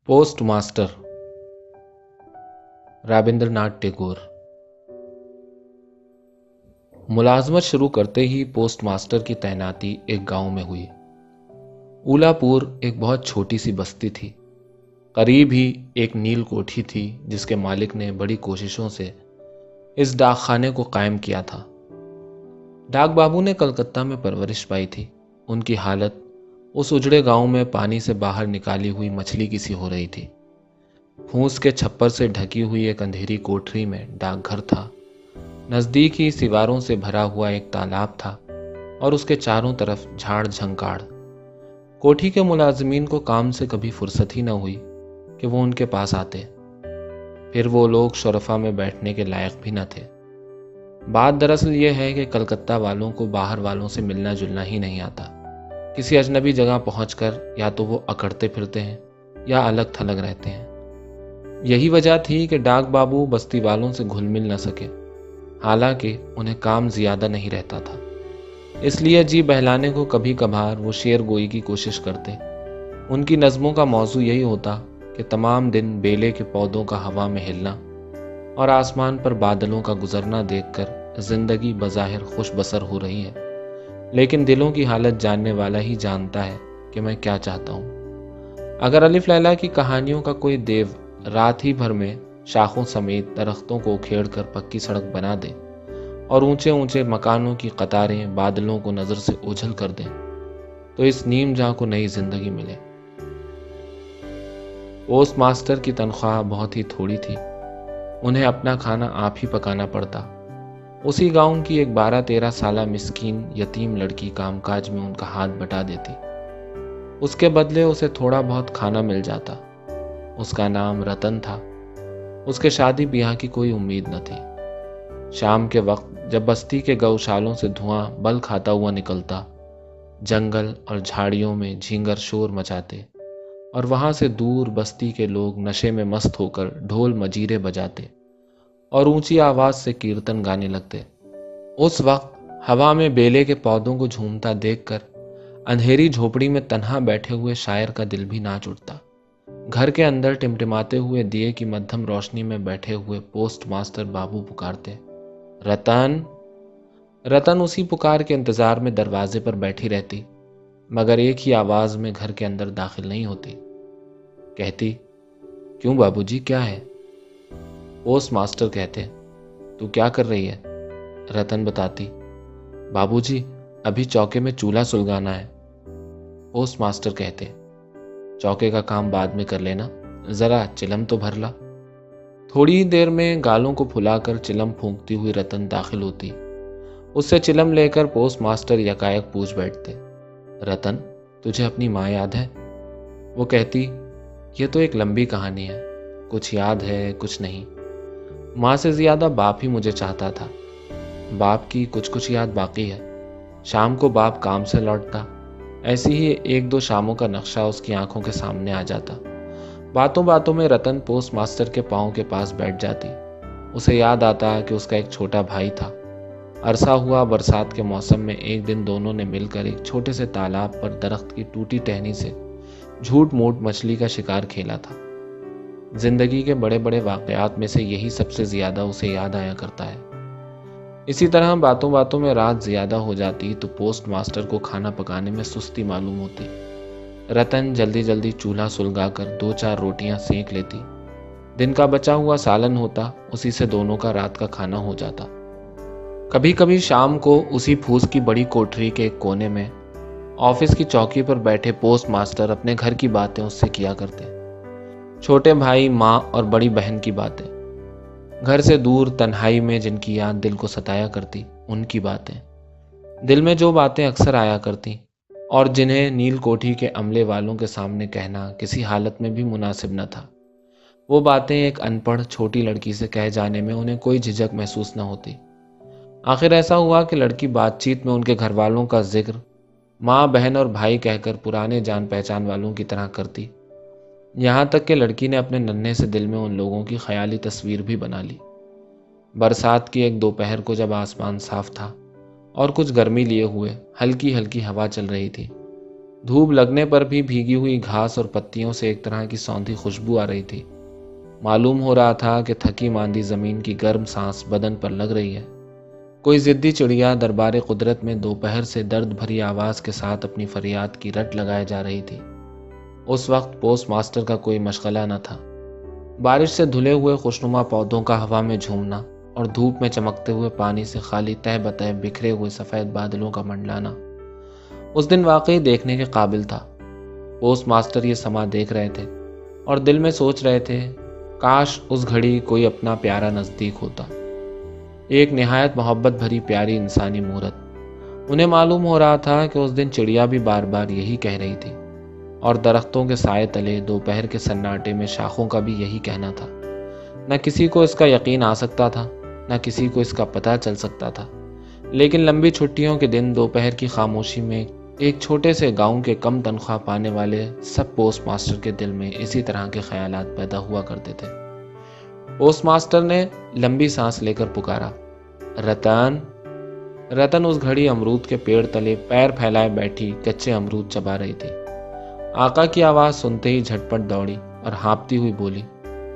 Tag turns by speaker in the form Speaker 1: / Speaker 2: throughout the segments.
Speaker 1: Post master Rabindranath Tagore. मुलाजमत शुरू करते ही पोस्ट मास्टर की तैनाती एक गांव में हुई। उलापुर एक बहुत छोटी सी बस्ती थी। करीब ही एक नील कोठी थी जिसके मालिक ने बड़ी कोशिशों से इस डाकखाने को कायम किया था। डाक बाबू ने कलकत्ता में परवरिश पाई थी। उनकी हालत उस उजड़े गांव में पानी से बाहर निकाली हुई मछली की सी हो रही थी। फूस के छप्पर से ढकी हुई एक अंधेरी कोठरी में डाकघर था। नजदीक ही सिवारों से भरा हुआ एक तालाब था और उसके चारों तरफ झाड़ झंकाड़। कोठी के मुलाजमीन को काम से कभी फुर्सत ही न हुई कि वो उनके पास आते। फिर वो लोग शोरफा में बैठने के लायक भी न थे। बात दरअसल ये है कि कलकत्ता वालों को बाहर वालों से मिलना जुलना ही नहीं आता। किसी अजनबी जगह पहुंचकर या तो वो अकड़ते फिरते हैं या अलग थलग रहते हैं। यही वजह थी कि डाक बाबू बस्ती वालों से घुल मिल न सके। हालांकि उन्हें काम ज्यादा नहीं रहता था, इसलिए जी बहलाने को कभी कभार वो शेर गोई की कोशिश करते। उनकी नज़मों का मौजू यही होता कि तमाम दिन बेले के पौधों का हवा में हिलना और आसमान पर बादलों का गुजरना देखकर जिंदगी बज़ाहिर खुश बसर हो रही है, लेकिन दिलों की हालत जानने वाला ही जानता है कि मैं क्या चाहता हूँ। अगर अलिफ लैला की कहानियों का कोई देव रात ही भर में शाखों समेत दरख्तों को उखेड़ कर पक्की सड़क बना दे और ऊंचे ऊंचे मकानों की कतारें बादलों को नजर से ओझल कर दें, तो इस नीम जहां को नई जिंदगी मिले। पोस्ट मास्टर की तनख्वाह बहुत ही थोड़ी थी। उन्हें अपना खाना आप ही पकाना पड़ता। उसी गांव की एक 12-13 साला मिस्कीन यतीम लड़की कामकाज में उनका हाथ बटा देती। उसके बदले उसे थोड़ा बहुत खाना मिल जाता। उसका नाम रतन था। उसके शादी ब्याह की कोई उम्मीद न थी। शाम के वक्त जब बस्ती के गौशालों से धुआं बल खाता हुआ निकलता, जंगल और झाड़ियों में झींगर शोर मचाते और वहां से दूर बस्ती के लोग नशे में मस्त होकर ढोल मजीरे बजाते और ऊंची आवाज से कीर्तन गाने लगते, उस वक्त हवा में बेले के पौधों को झूमता देखकर अंधेरी झोपड़ी में तन्हा बैठे हुए शायर का दिल भी नाच उठता। घर के अंदर टिमटिमाते हुए दिए की मध्यम रोशनी में बैठे हुए पोस्ट मास्टर बाबू पुकारते, रतन। रतन उसी पुकार के इंतजार में दरवाजे पर बैठी रहती, मगर एक ही आवाज में घर के अंदर दाखिल नहीं होती। कहती, क्यों बाबूजी, क्या है? पोस्ट मास्टर कहते, तू क्या कर रही है? रतन बताती, बाबूजी अभी चौके में चूल्हा सुलगाना है। पोस्ट मास्टर कहते, चौके का काम बाद में कर लेना, जरा चिलम तो भर ला। थोड़ी ही देर में गालों को फुलाकर चिलम फूंकती हुई रतन दाखिल होती। उससे चिलम लेकर पोस्ट मास्टर यकायक पूछ बैठते, रतन तुझे अपनी माँ याद है? वो कहती, ये तो एक लंबी कहानी है, कुछ याद है कुछ नहीं। माँ से ज्यादा बाप ही मुझे चाहता था। बाप की कुछ कुछ याद बाकी है। शाम को बाप काम से लौटता, ऐसी ही 1-2 शामों का नक्शा उसकी आंखों के सामने आ जाता। बातों बातों में रतन पोस्ट मास्टर के पाँव के पास बैठ जाती। उसे याद आता कि उसका एक छोटा भाई था। अरसा हुआ बरसात के मौसम में एक दिन दोनों ने मिलकर एक छोटे से तालाब पर दरख्त की टूटी टहनी से झूठ मूठ मछली का शिकार खेला था। जिंदगी के बड़े बड़े वाकयात में से यही सबसे ज्यादा उसे याद आया करता है। इसी तरह बातों बातों में रात ज्यादा हो जाती तो पोस्ट मास्टर को खाना पकाने में सुस्ती मालूम होती। रतन जल्दी जल्दी चूल्हा सुलगाकर 2-4 रोटियां सेंक लेती। दिन का बचा हुआ सालन होता, उसी से दोनों का रात का खाना हो जाता। कभी कभी शाम को उसी फूस की बड़ी कोठरी के एक कोने में ऑफिस की चौकी पर बैठे पोस्ट मास्टर अपने घर की बातें उससे किया करते। छोटे भाई, माँ और बड़ी बहन की बातें, घर से दूर तन्हाई में जिनकी याद दिल को सताया करती, उनकी बातें, दिल में जो बातें अक्सर आया करती और जिन्हें नील कोठी के अमले वालों के सामने कहना किसी हालत में भी मुनासिब न था। वो बातें एक अनपढ़ छोटी लड़की से कह जाने में उन्हें कोई झिझक महसूस न होती। आखिर ऐसा हुआ कि लड़की बातचीत में उनके घर वालों का जिक्र माँ, बहन और भाई कहकर पुराने जान पहचान वालों की तरह करती। यहाँ तक कि लड़की ने अपने नन्हे से दिल में उन लोगों की ख्याली तस्वीर भी बना ली। बरसात की एक दोपहर को जब आसमान साफ था और कुछ गर्मी लिए हुए हल्की हल्की हवा चल रही थी, धूप लगने पर भी भीगी हुई घास और पत्तियों से एक तरह की सौंधी खुशबू आ रही थी। मालूम हो रहा था कि थकी मांदी जमीन की गर्म सांस बदन पर लग रही है। कोई जिद्दी चिड़िया दरबार कुदरत में दोपहर से दर्द भरी आवाज के साथ अपनी फरियाद की रट लगाए जा रही थी। उस वक्त पोस्ट मास्टर का कोई मशगला न था। बारिश से धुले हुए खुशनुमा पौधों का हवा में झूमना और धूप में चमकते हुए पानी से खाली तह बतह बिखरे हुए सफ़ेद बादलों का मंडलाना उस दिन वाकई देखने के काबिल था। पोस्ट मास्टर ये समा देख रहे थे और दिल में सोच रहे थे, काश उस घड़ी कोई अपना प्यारा नज़दीक होता। एक निहायत मोहब्बत भरी प्यारी इंसानी मूरत। उन्हें मालूम हो रहा था कि उस दिन चिड़िया भी बार बार यही कह रही थी और दरख्तों के साए तले दोपहर के सन्नाटे में शाखों का भी यही कहना था। न किसी को इसका यकीन आ सकता था, न किसी को इसका पता चल सकता था, लेकिन लंबी छुट्टियों के दिन दोपहर की खामोशी में एक छोटे से गांव के कम तनख्वाह पाने वाले सब पोस्ट मास्टर के दिल में इसी तरह के ख्यालात पैदा हुआ करते थे। पोस्ट मास्टर ने लंबी सांस लेकर पुकारा, रतन। रतन उस घड़ी अमरूद के पेड़ तले पैर फैलाए बैठी कच्चे अमरूद चबा रही थी। आका की आवाज सुनते ही झटपट दौड़ी और हाँपती हुई बोली,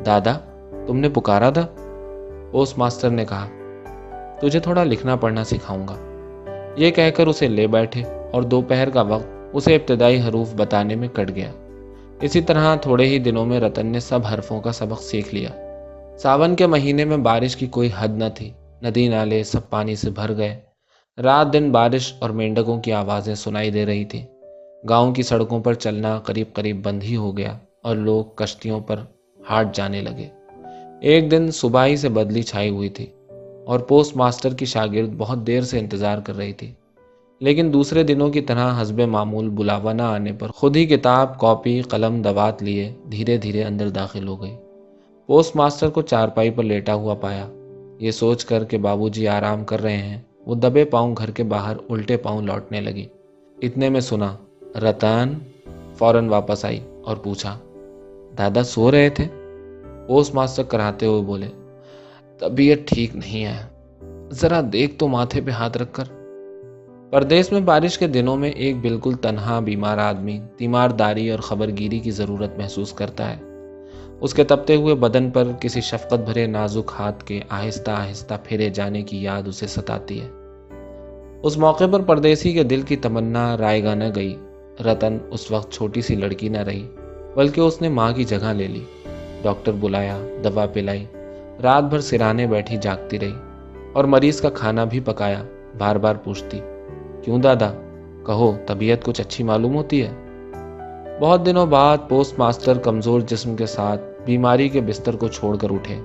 Speaker 1: दादा, तुमने पुकारा था? पोस्ट मास्टर ने कहा, तुझे थोड़ा लिखना पढ़ना सिखाऊंगा। ये कहकर उसे ले बैठे और दोपहर का वक्त उसे इब्तदाई हरूफ बताने में कट गया। इसी तरह थोड़े ही दिनों में रतन ने सब हरफों का सबक सीख लिया। सावन के महीने में बारिश की कोई हद न थी। नदी नाले सब पानी से भर गए। रात दिन बारिश और मेंढकों की आवाज़ें सुनाई दे रही थी। गांव की सड़कों पर चलना करीब करीब बंद ही हो गया और लोग कश्तियों पर हाट जाने लगे। एक दिन सुबह ही से बदली छाई हुई थी और पोस्ट मास्टर की शागिर्द बहुत देर से इंतज़ार कर रही थी, लेकिन दूसरे दिनों की तरह हस्बे मामूल बुलावा न आने पर खुद ही किताब, कॉपी, कलम, दवात लिए धीरे धीरे अंदर दाखिल हो गई। पोस्ट मास्टर को चारपाई पर लेटा हुआ पाया। ये सोच कर कि बाबूजी आराम कर रहे हैं, वो दबे पांव घर के बाहर उल्टे पांव लौटने लगी। इतने में सुना, रतन। फौरन वापस आई और पूछा, दादा सो रहे थे? पोस्ट मास्टर कराते हुए बोले, तबीयत ठीक नहीं है, जरा देख तो माथे पे हाथ रखकर। परदेश में बारिश के दिनों में एक बिल्कुल तन्हा बीमार आदमी तीमारदारी और खबरगिरी की ज़रूरत महसूस करता है। उसके तपते हुए बदन पर किसी शफकत भरे नाजुक हाथ के आहिस्ता आहिस्ता फेरे जाने की याद उसे सताती है। उस मौके पर परदेसी के दिल की तमन्ना रायगा न गई। रतन उस वक्त छोटी सी लड़की न रही, बल्कि उसने माँ की जगह ले ली। डॉक्टर बुलाया, दवा पिलाई, रात भर सिराने बैठी जागती रही और मरीज का खाना भी पकाया। बार बार पूछती, क्यों दादा, कहो, तबीयत कुछ अच्छी मालूम होती है? बहुत दिनों बाद पोस्ट मास्टर कमज़ोर जिस्म के साथ बीमारी के बिस्तर को छोड़कर उठे।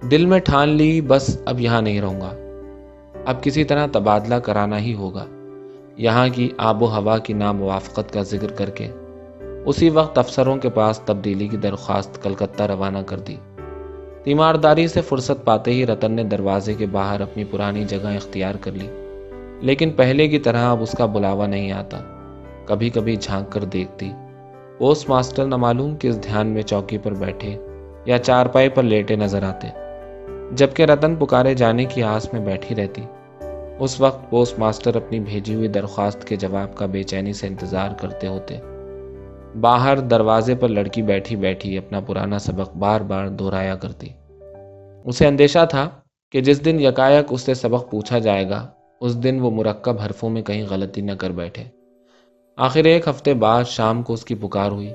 Speaker 1: दिल में ठान ली, बस अब यहाँ नहीं रहूँगा। अब किसी तरह तबादला कराना ही होगा। यहाँ की आबो हवा की नामुवाफ़क़त का जिक्र करके उसी वक्त अफसरों के पास तब्दीली की दरख्वास्त कलकत्ता रवाना कर दी। तीमारदारी से फुर्सत पाते ही रतन ने दरवाजे के बाहर अपनी पुरानी जगह इख्तियार कर ली, लेकिन पहले की तरह अब उसका बुलावा नहीं आता। कभी कभी झांक कर देखती, पोस्ट मास्टर न मालूम किस ध्यान में चौकी पर बैठे या चारपाई पर लेटे नजर आते, जबकि रतन पुकारे जाने की आस में बैठी रहती। उस वक्त पोस्ट मास्टर अपनी भेजी हुई दरख्वास्त के जवाब का बेचैनी से इंतजार करते होते। बाहर दरवाजे पर लड़की बैठी बैठी अपना पुराना सबक बार बार दोहराया करती। उसे अंदेशा था कि जिस दिन यकायक उससे सबक पूछा जाएगा, उस दिन वो मुरक्कब हरफों में कहीं गलती न कर बैठे। आखिर एक हफ्ते बाद शाम को उसकी पुकार हुई।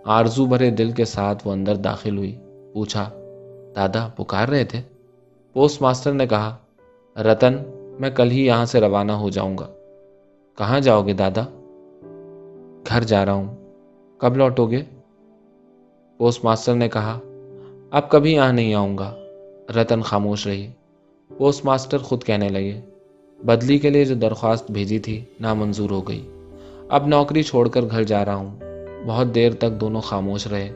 Speaker 1: आरजू भरे दिल के साथ वो अंदर दाखिल हुई। पूछा, दादा पुकार रहे थे? पोस्ट मास्टर ने कहा, रतन, मैं कल ही यहाँ से रवाना हो जाऊंगा। कहाँ जाओगे दादा? घर जा रहा हूँ। कब लौटोगे? पोस्ट मास्टर ने कहा, अब कभी यहाँ नहीं आऊँगा। रतन खामोश रही। पोस्ट मास्टर खुद कहने लगे, बदली के लिए जो दरख्वास्त भेजी थी नामंजूर हो गई। अब नौकरी छोड़कर घर जा रहा हूँ। बहुत देर तक दोनों खामोश रहे।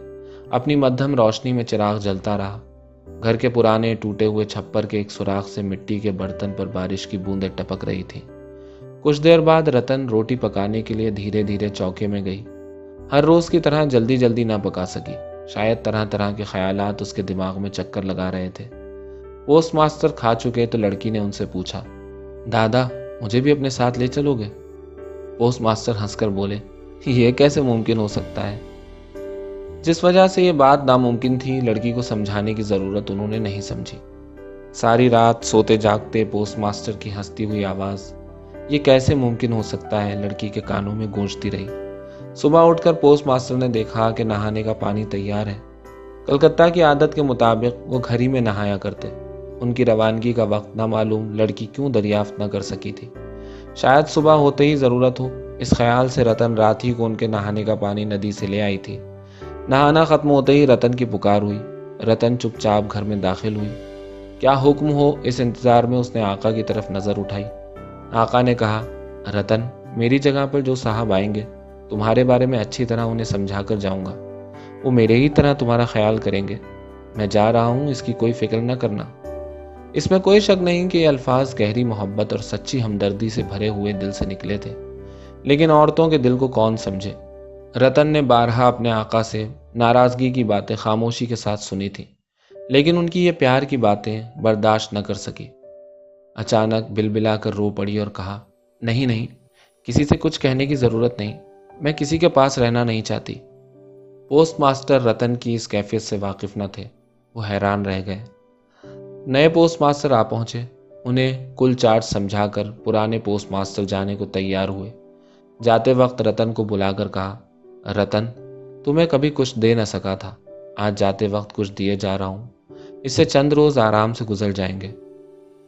Speaker 1: अपनी मध्यम रोशनी में चिराग जलता रहा। घर के पुराने टूटे हुए छप्पर के एक सुराख से मिट्टी के बर्तन पर बारिश की बूंदें टपक रही थी। कुछ देर बाद रतन रोटी पकाने के लिए धीरे धीरे चौके में गई। हर रोज की तरह जल्दी जल्दी ना पका सकी। शायद तरह तरह के ख्यालात उसके दिमाग में चक्कर लगा रहे थे। पोस्ट मास्टर खा चुके तो लड़की ने उनसे पूछा, दादा मुझे भी अपने साथ ले चलोगे? पोस्ट मास्टर हंसकर बोले, یہ کیسے ممکن ہو سکتا ہے؟ جس وجہ سے یہ بات ناممکن تھی، لڑکی کو سمجھانے کی ضرورت انہوں نے نہیں سمجھی۔ ساری رات سوتے جاگتے پوسٹ ماسٹر کی ہنستی ہوئی آواز، یہ کیسے ممکن ہو سکتا ہے، لڑکی کے کانوں میں گونجتی رہی۔ صبح اٹھ کر پوسٹ ماسٹر نے دیکھا کہ نہانے کا پانی تیار ہے۔ کلکتہ کی عادت کے مطابق وہ گھر ہی میں نہایا کرتے۔ ان کی روانگی کا وقت نہ معلوم لڑکی کیوں دریافت نہ کر سکی تھی۔ شاید صبح ہوتے ہی ضرورت ہو، اس خیال سے رتن رات ہی کو ان کے نہانے کا پانی ندی سے لے آئی تھی۔ نہانا ختم ہوتے ہی رتن کی پکار ہوئی۔ رتن چپ چاپ گھر میں داخل ہوئی۔ کیا حکم ہو، اس انتظار میں اس نے آقا کی طرف نظر اٹھائی۔ آقا نے کہا، رتن، میری جگہ پر جو صاحب آئیں گے تمہارے بارے میں اچھی طرح انہیں سمجھا کر جاؤں گا۔ وہ میرے ہی طرح تمہارا خیال کریں گے۔ میں جا رہا ہوں، اس کی کوئی فکر نہ کرنا۔ اس میں کوئی شک نہیں کہ یہ الفاظ گہری محبت اور سچی ہمدردی سے بھرے ہوئے دل سے نکلے تھے، لیکن عورتوں کے دل کو کون سمجھے۔ رتن نے بارہا اپنے آقا سے ناراضگی کی باتیں خاموشی کے ساتھ سنی تھی، لیکن ان کی یہ پیار کی باتیں برداشت نہ کر سکی۔ اچانک بلبلا کر رو پڑی اور کہا، نہیں نہیں، کسی سے کچھ کہنے کی ضرورت نہیں، میں کسی کے پاس رہنا نہیں چاہتی۔ پوسٹ ماسٹر رتن کی اس کیفیت سے واقف نہ تھے، وہ حیران رہ گئے۔ نئے پوسٹ ماسٹر آ پہنچے، انہیں کل چارٹ سمجھا کر پرانے پوسٹ ماسٹر جانے کو تیار ہوئے۔ جاتے وقت رتن کو بلا کر کہا، رتن، تمہیں کبھی کچھ دے نہ سکا تھا، آج جاتے وقت کچھ دیے جا رہا ہوں، اس سے چند روز آرام سے گزر جائیں گے۔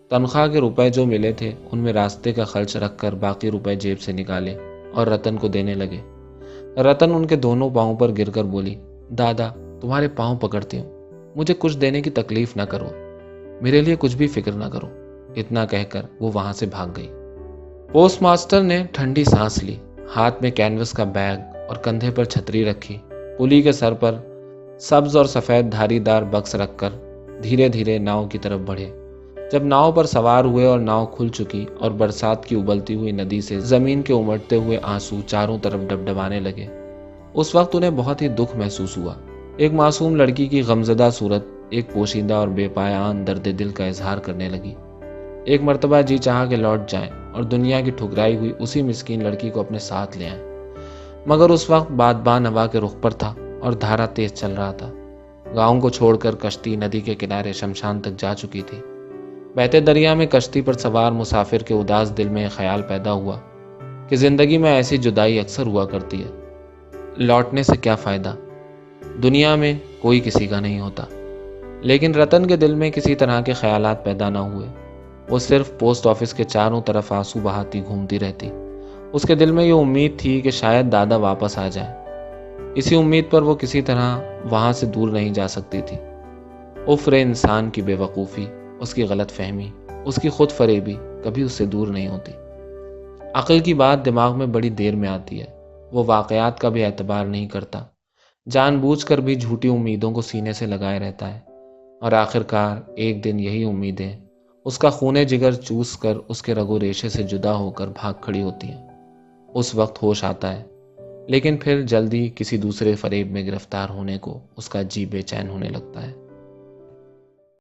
Speaker 1: تنخواہ کے روپے جو ملے تھے ان میں راستے کا خرچ رکھ کر باقی روپے جیب سے نکالے اور رتن کو دینے لگے۔ رتن ان کے دونوں پاؤں پر گر کر بولی، دادا، تمہارے پاؤں پکڑتی ہوں، مجھے کچھ دینے کی تکلیف نہ کرو، میرے لیے کچھ بھی فکر نہ کرو۔ اتنا کہہ کر وہ وہاں سے بھاگ گئی۔ پوسٹ ماسٹر نے ٹھنڈی سانس لی، ہاتھ میں کینوس کا بیگ اور کندھے پر چھتری رکھی، پلی کے سر پر سبز اور سفید دھاری دار بکس رکھ کر دھیرے دھیرے ناؤ کی طرف بڑھے۔ جب ناؤ پر سوار ہوئے اور ناؤ کھل چکی اور برسات کی ابلتی ہوئی ندی سے زمین کے امٹتے ہوئے آنسو چاروں طرف ڈبڈبانے لگے، اس وقت انہیں بہت ہی دکھ محسوس ہوا۔ ایک معصوم لڑکی کی غمزدہ صورت ایک پوشیدہ اور بے پایان درد دل کا اظہار کرنے لگی۔ ایک مرتبہ جی چاہا کہ لوٹ جائیں اور دنیا کی ٹھکرائی ہوئی اسی مسکین لڑکی کو اپنے ساتھ لے آئیں، مگر اس وقت بادبان ہوا کے رخ پر تھا اور دھارا تیز چل رہا تھا۔ گاؤں کو چھوڑ کر کشتی ندی کے کنارے شمشان تک جا چکی تھی۔ بہتے دریا میں کشتی پر سوار مسافر کے اداس دل میں خیال پیدا ہوا کہ زندگی میں ایسی جدائی اکثر ہوا کرتی ہے، لوٹنے سے کیا فائدہ، دنیا میں کوئی کسی کا نہیں ہوتا۔ لیکن رتن کے دل میں کسی طرح کے خیالات پیدا نہ ہوئے، وہ صرف پوسٹ آفس کے چاروں طرف آنسو بہاتی گھومتی رہتی۔ اس کے دل میں یہ امید تھی کہ شاید دادا واپس آ جائیں، اسی امید پر وہ کسی طرح وہاں سے دور نہیں جا سکتی تھی۔ افرے انسان کی بے وقوفی، اس کی غلط فہمی، اس کی خود فریبی کبھی اس سے دور نہیں ہوتی۔ عقل کی بات دماغ میں بڑی دیر میں آتی ہے، وہ واقعات کا بھی اعتبار نہیں کرتا، جان بوجھ کر بھی جھوٹی امیدوں کو سینے سے لگائے رہتا ہے، اور آخرکار ایک دن یہی امیدیں اس کا خون جگر چوس کر اس کے رگ و ریشے سے جدا ہو کر بھاگ کھڑی ہوتی ہیں۔ اس وقت ہوش آتا ہے، لیکن پھر جلدی کسی دوسرے فریب میں گرفتار ہونے کو اس کا جی بے چین ہونے لگتا ہے۔